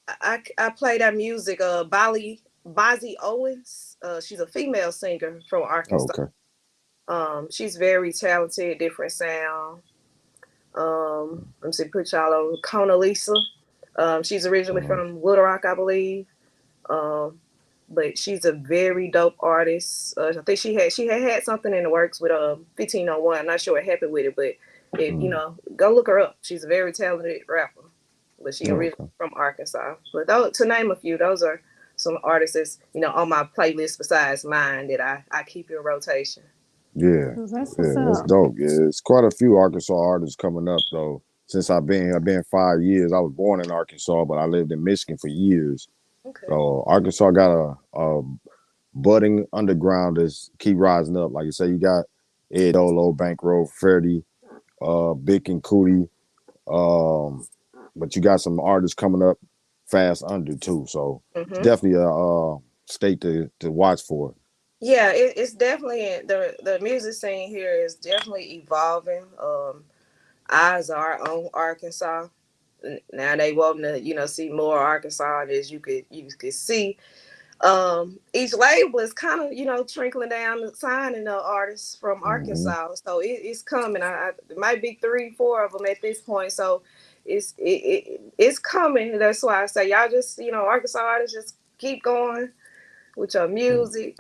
I play that music. Bozzy Owens. She's a female singer from oh, Arkansas. okay. She's very talented, different sound. Let me see, put y'all on Kona Lisa. She's originally Mm, from Little Rock, I believe. Um, but she's a very dope artist. I think she had something in the works with 1501. I'm not sure what happened with it, but mm. go look her up. She's a very talented rapper, but she Oh, originally okay. from Arkansas. But to name a few, those are some artists that's on my playlist besides mine that I keep in rotation. Yeah, That's what's yeah, that's up. dope. Yeah, it's quite a few Arkansas artists coming up though. Since I've been here, I've been 5 years. I was born in Arkansas, but I lived in Michigan for years. Okay. So Arkansas got a budding underground that's keep rising up. Like you say, you got Ed Dolo, Bankroll, Freddie, Big and Cootie. Um, but you got some artists coming up fast under too. So it's Hmm. definitely a state to watch for. Yeah, it's definitely the music scene here is definitely evolving. Eyes are on Arkansas. Now they want to, see more Arkansas. As you could see, each label is kind of, trickling down the signing the artists from Hmm. Arkansas. So it's coming. It might be 3, 4 of them at this point. So it's coming. That's why I say y'all just, Arkansas artists just keep going with your music.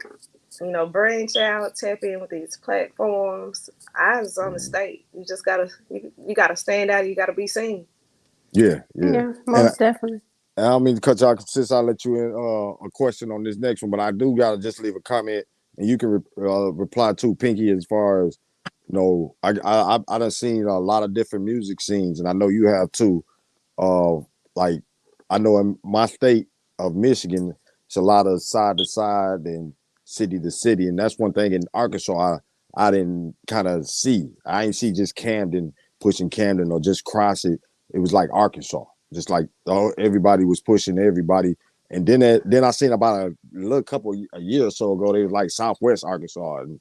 Branch out, tap in with these platforms. Eyes on the state. You just you gotta stand out. You gotta be seen. Yeah, yeah. Yeah, And most definitely. I don't mean to cut y'all since I let you in a question on this next one, but I do gotta just leave a comment and you can reply to Pinky as far as I done seen a lot of different music scenes and I know you have too. Like I know in my state of Michigan, it's a lot of side to side and city to city, and that's one thing in Arkansas I didn't kind of see. I didn't see just Camden pushing Camden or just cross it. It was like Arkansas, just like everybody was pushing everybody. And then I seen about a year or so ago they was like Southwest Arkansas, and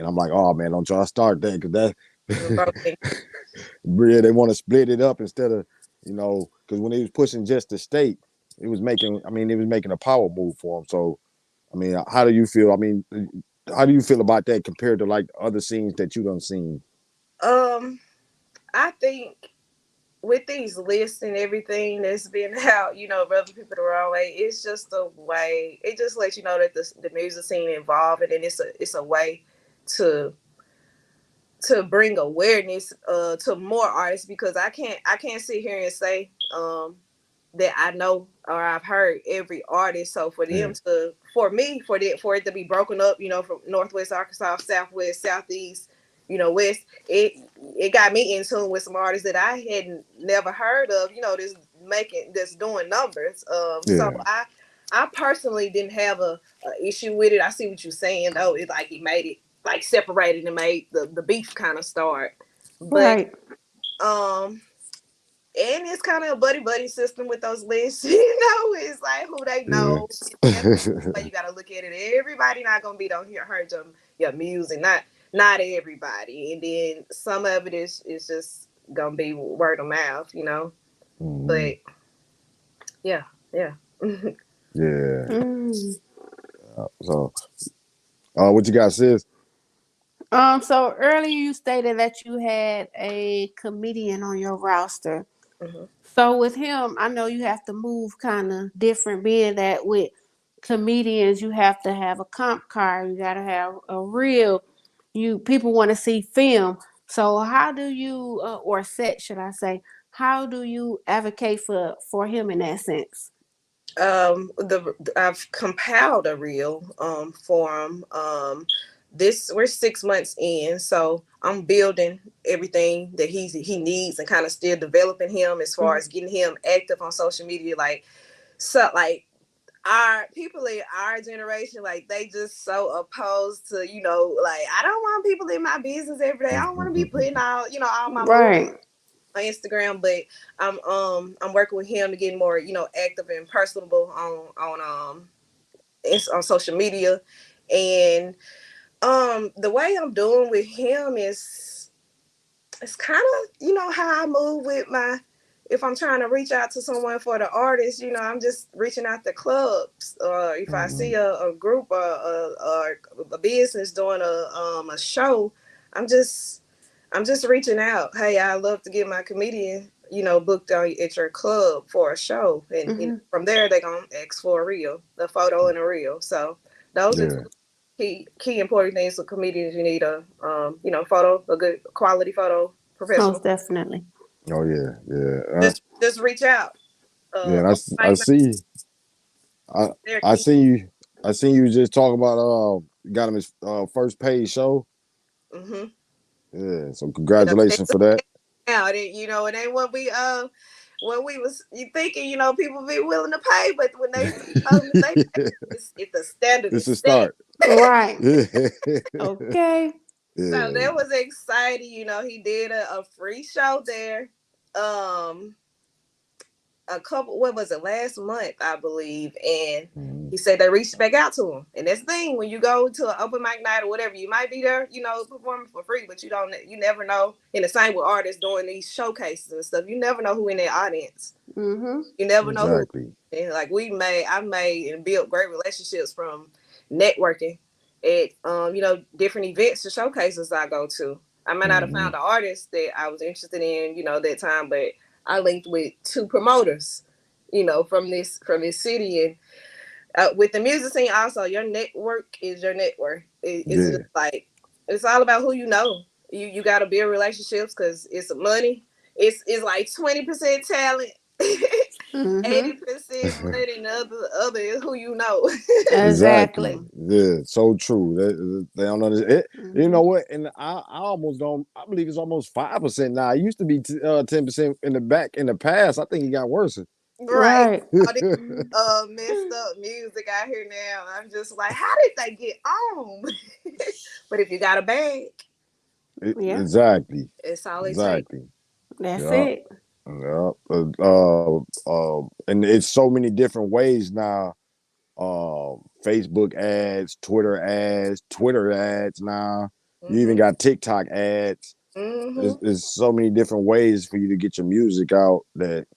I'm like, oh man, don't try to start that because that Broken. yeah, they want to split it up instead of because when they was pushing just the state, it was making a power move for them. So I mean, how do you feel? I mean, how do you feel about that compared to like other scenes that you done seen? Um, I think with these lists and everything that's been out, rubbing people the wrong way, it's just a way. It just lets you know that the music scene evolving, and it's a way to bring awareness to more artists, because I can't sit here and say that I know or I've heard every artist. So for Yeah, them to, for it to be broken up, from Northwest Arkansas, Southwest, Southeast, West, it got me in tune with some artists that I hadn't never heard of, that's doing numbers. So yeah, I personally didn't have a issue with it. I see what you're saying though. It like it made it like separated and made the beef kind of start. But Right. um and it's kind of a buddy system with those lists. It's like who they yeah, know. That's why you got to look at it. Everybody not gonna be down here heard your music, not everybody. And then some of it is just gonna be word of mouth. mm-hmm. But yeah, yeah. Yeah. Mm. So, what you got, sis? So earlier you stated that you had a comedian on your roster. hmm So with him, I know you have to move kind of different, being that with comedians you have to have a comp card, you got to have a reel. You people want to see film. So how do you, or set, should I say? How do you advocate for him in that sense? I've compiled a reel for him. This we're 6 months in, so I'm building everything that he needs and kind of still developing him as far as getting him active on social media. Like, so like our people in our generation, like they just so opposed to, like I don't want people in my business every day. I don't want to be putting all my moves Right. on Instagram. But I'm working with him to get more, active and personable on social media. And the way I'm doing with him is it's kind of, how I move with my, if I'm trying to reach out to someone for the artist, I'm just reaching out to clubs. Or if I see Mm-hmm. a group or a business doing a show, I'm just reaching out. Hey, I love to get my comedian, booked at your club for a show, and Mm-hmm. from there they gonna ask for a reel, the photo and a reel. So those are two Yeah. key important things for comedians. You need a photo, a good quality photo, professional. Most definitely. Oh yeah, yeah, Just reach out. yeah. And I Like see. I they're I key. see you. I seen you just talk about got him his first paid show. Mm-hmm. Yeah. So They congratulations for that. now. It ain't what we was you thinking. People be willing to pay, but when they told me they pay, it's the standard It's is a set. start. Right. Yeah. Okay. So Yeah. that was exciting. He did a free show there. Um, a couple, what was it, last month, I believe, and Mhm. he said they reached back out to him. And that's the thing, when you go to an open mic night or whatever, you might be there, performing for free, but you never know. And the same with artists doing these showcases and stuff. You never know who in their audience. Mm-hmm. You never know who. Exactly. And like I've made and built great relationships from networking at different events and showcases I go to. I might not have Hmm. found an artist that I was interested in, that time, but I linked with two promoters, from this city. And with the music scene, also your network is your network. It's just Yeah. like it's all about who you know. You got to build relationships because it's money. It's like 20% talent. Mm-hmm. 80% money, and the other is who you know. Exactly. Exactly. Yeah. So true. They don't understand it. You Mm-hmm. know what? And I almost don't. I believe it's almost 5% now. It used to be 10% in the back in the past. I think it got worse. Right. Right. All this messed up music out here now. I'm just like, how did they get on? But if you got a bag, Yeah. Exactly. it's all it takes. Exactly. That's Yeah. it. Yeah. And it's so many different ways now. Facebook ads, Twitter ads now. You even Mm-hmm. got TikTok ads. Mm-hmm. There's so many different ways for you to get your music out that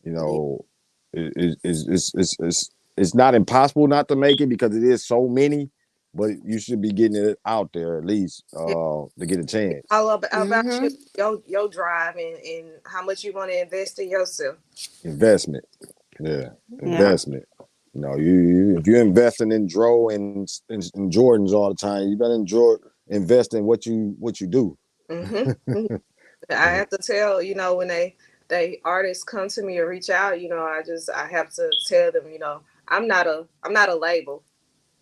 you Yeah. know it's not impossible not to make it because it is so many, but you should be getting it out there at least to get a chance. All about you, Mm-hmm. your drive and how much you want to invest in yourself. Investment, yeah, Yeah. investment. If you're investing in Dro and Jordans all the time, you better enjoy invest in what you do. Mm-hmm. I have to tell, when they artists come to me or reach out, I have to tell them, I'm not a label.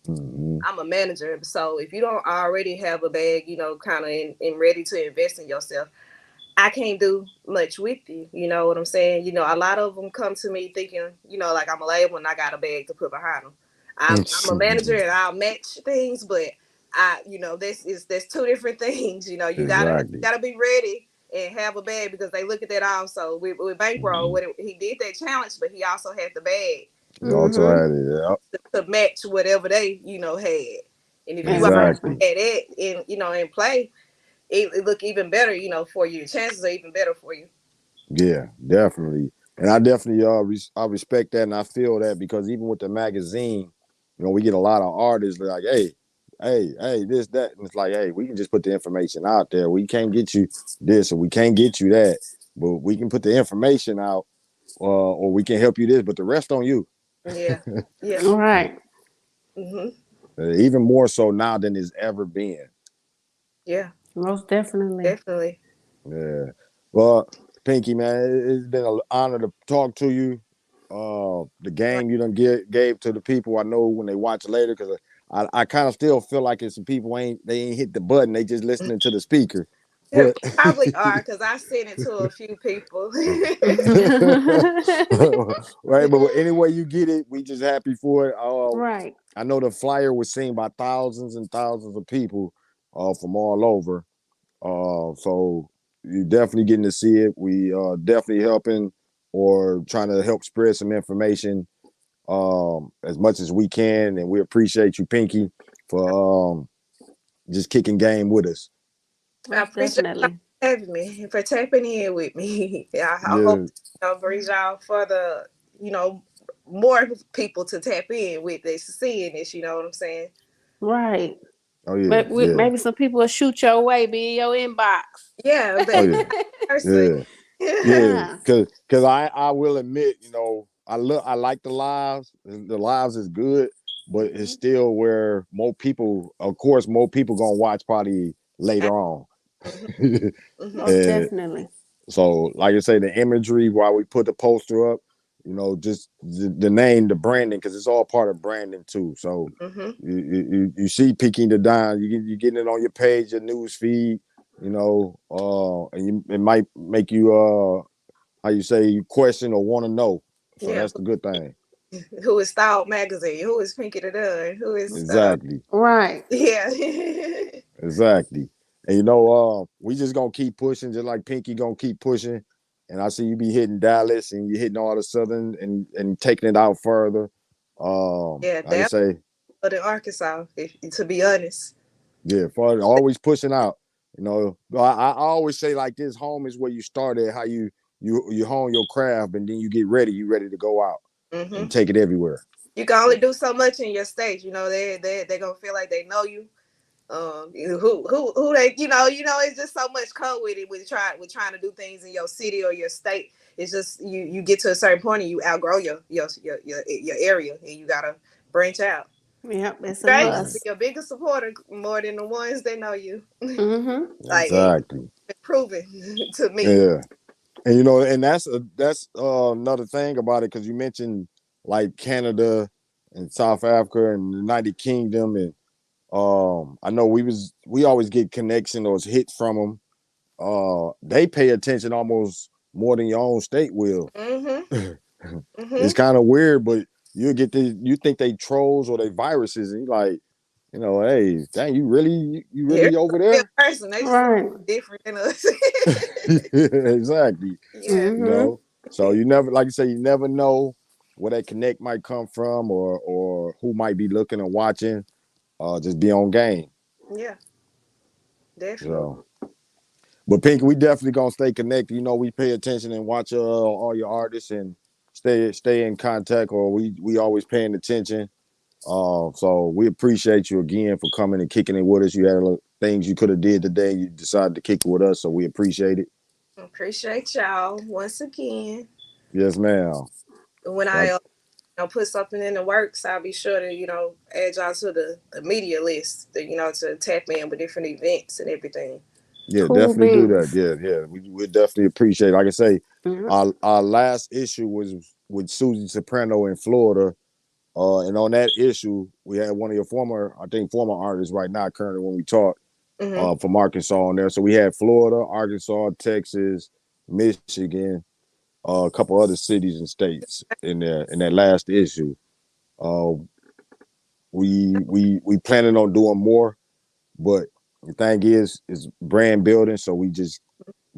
Mm-hmm. I'm a manager. So if you don't already have a bag, kind of in ready to invest in yourself, I can't do much with you. You know what I'm saying? A lot of them come to me thinking, like I'm a label and I got a bag to put behind them. I'm a manager and I'll match things, but there's two different things. You gotta Exactly. gotta be ready and have a bag because they look at that also with bankroll. Mm-hmm. He did that challenge, but he also had the bag You also Mm-hmm. had it. Yeah. to match whatever they had. And if you are Exactly. Exactly. at it in play, it look even better. For you. Chances are even better for you. Yeah, definitely. And I definitely I respect that and I feel that because even with the magazine, we get a lot of artists like, hey, this, that. And it's like, hey, we can just put the information out there. We can't get you this or we can't get you that. But we can put the information out or we can help you this, but the rest on you. Yeah, yeah, Right. hmm Even more so now than it's ever been. yeah, Most definitely. definitely. Yeah. Well, Pinky, man, it's been an honor to talk to you. The Right. game you done gave to the people. I know when they watch later, because I kind of still feel like it's some people ain't hit the button. They just listening to the speaker. Yeah, But probably are because I sent it to a few people. right, but anyway you get it, we just happy for it. Right. I know the flyer was seen by thousands and thousands of people from all over. So you're definitely getting to see it. We definitely helping or trying to help spread some information as much as we can, and we appreciate you, Pinky, for just kicking game with us. I Most appreciate you definitely. having me for tapping in with me. I hope Yeah, brings y'all further, you know, more people to tap in with this, seeing this. You know what I'm saying? Right. oh yeah, yeah, Maybe some people will shoot your way, be in your inbox. Yeah, oh but yeah, person. yeah. Yeah. Yeah, Yeah. cause I will admit, I like the lives. The lives is good, but it's Hmm. still where more people, of course, more people gonna watch probably later on. Mhm, mhm. Most And definitely. so, like I say, the imagery while we put the poster up, just the name, the branding, because it's all part of branding too. So Mhm. you see Peking the Don, you getting it on your page, your news feed, and it might make you how you say you question or want to know. So Yeah. that's the good thing. Who is Thawed magazine? Who is Pinky the Dunn? Who is Exactly. Right. yeah. Exactly. And we just gonna keep pushing, just like Pinky gonna keep pushing. And I see you be hitting Dallas and you hitting all the southern and taking it out further. Yeah, Like I that say, but in Arkansas, to be honest. yeah, further, always pushing out. I always say like this: home is where you started. How you hone your craft, and then you get ready. You ready to go out and Mhm. take it everywhere. You can only do so much in your state. They gonna feel like they know you. Who they it's just so much code with it with trying to do things in your city or your state. It's just you get to a certain point and you outgrow your area and you gotta branch out. Yep. It's a You're able to be must. your biggest supporter more than the ones that know you. Mm-hmm. Like it's Exactly. been proven to me. Yeah. And and that's another thing about it because you mentioned like Canada and South Africa and the United Kingdom, and I know we always get connection or hits from them. They pay attention almost more than your own state will. Mm-hmm. It's Mm-hmm. kind of weird, but you think they trolls or they viruses, and you like, hey, dang, you They're really over a real there? person. They just look Right. different than us. Exactly. Yeah. You Mm-hmm. know, so you never, like you say, you never know where that connect might come from, or who might be looking and watching. Just be on game. Yeah. Definitely. So, but Pink, we definitely gonna stay connected. We pay attention and watch all your artists and stay in contact, or we always paying attention. So we appreciate you again for coming and kicking it with us. You had things you could have did today. You decided to kick it with us, so we appreciate it. Appreciate y'all once again. Yes, ma'am. When So I put something in the works, I'll be sure to add y'all to the media list. To tap in with different events and everything. yeah, Cool definitely do that. beans. Yeah, yeah. We definitely appreciate it. Like I say, Mm-hmm. our last issue was with Susie Soprano in Florida. And on that issue, we had one of your former artists right now, currently when we talked, Hmm. from Arkansas on there. So we had Florida, Arkansas, Texas, Michigan, a couple other cities and states in there in that last issue. Uh, we planning on doing more, but the thing is brand building. So we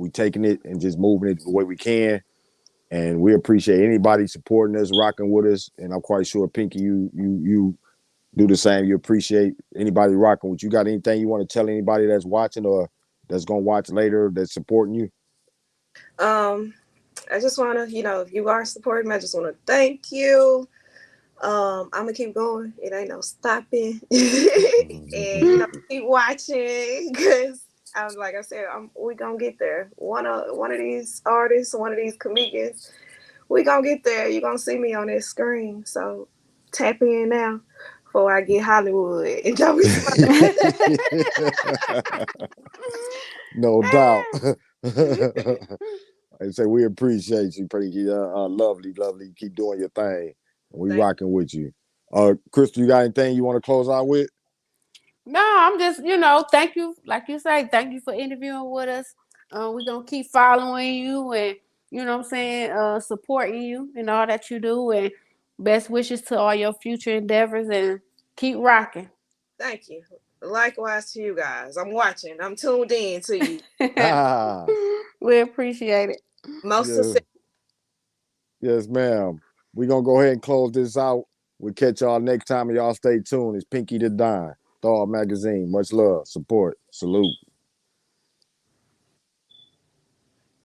taking it and just moving it the way we can. And we appreciate anybody supporting us, rocking with us. And I'm quite sure, Pinky, you do the same. You appreciate anybody rocking with you. Got anything you want to tell anybody that's watching or that's gonna watch later that's supporting you? Um, I just want to, if you are supporting me, I just want to thank you. I'm gonna keep going. It ain't no stopping, and keep watching because I'm like I said, we gonna get there. One of these artists, one of these comedians, we gonna get there. You gonna see me on that screen. So tap in now before I get Hollywood and don't be smart. No doubt. I say we appreciate you, Pinky. Lovely, lovely. Keep doing your thing. We Thank rocking with you. Crystal, you got anything you want to close out with? No, I'm just, thank you. Like you say, thank you for interviewing with us. We're going to keep following you and, what I'm saying, supporting you and all that you do. And best wishes to all your future endeavors and keep rocking. thank you. Likewise to you guys. I'm watching. I'm tuned in to you. Ah, We appreciate it. Most yeah, success. yes, ma'am. We're gonna go ahead and close this out. We'll catch y'all next time, and y'all stay tuned. It's Pinky the Don, Thawed Magazine. Much love, support, salute.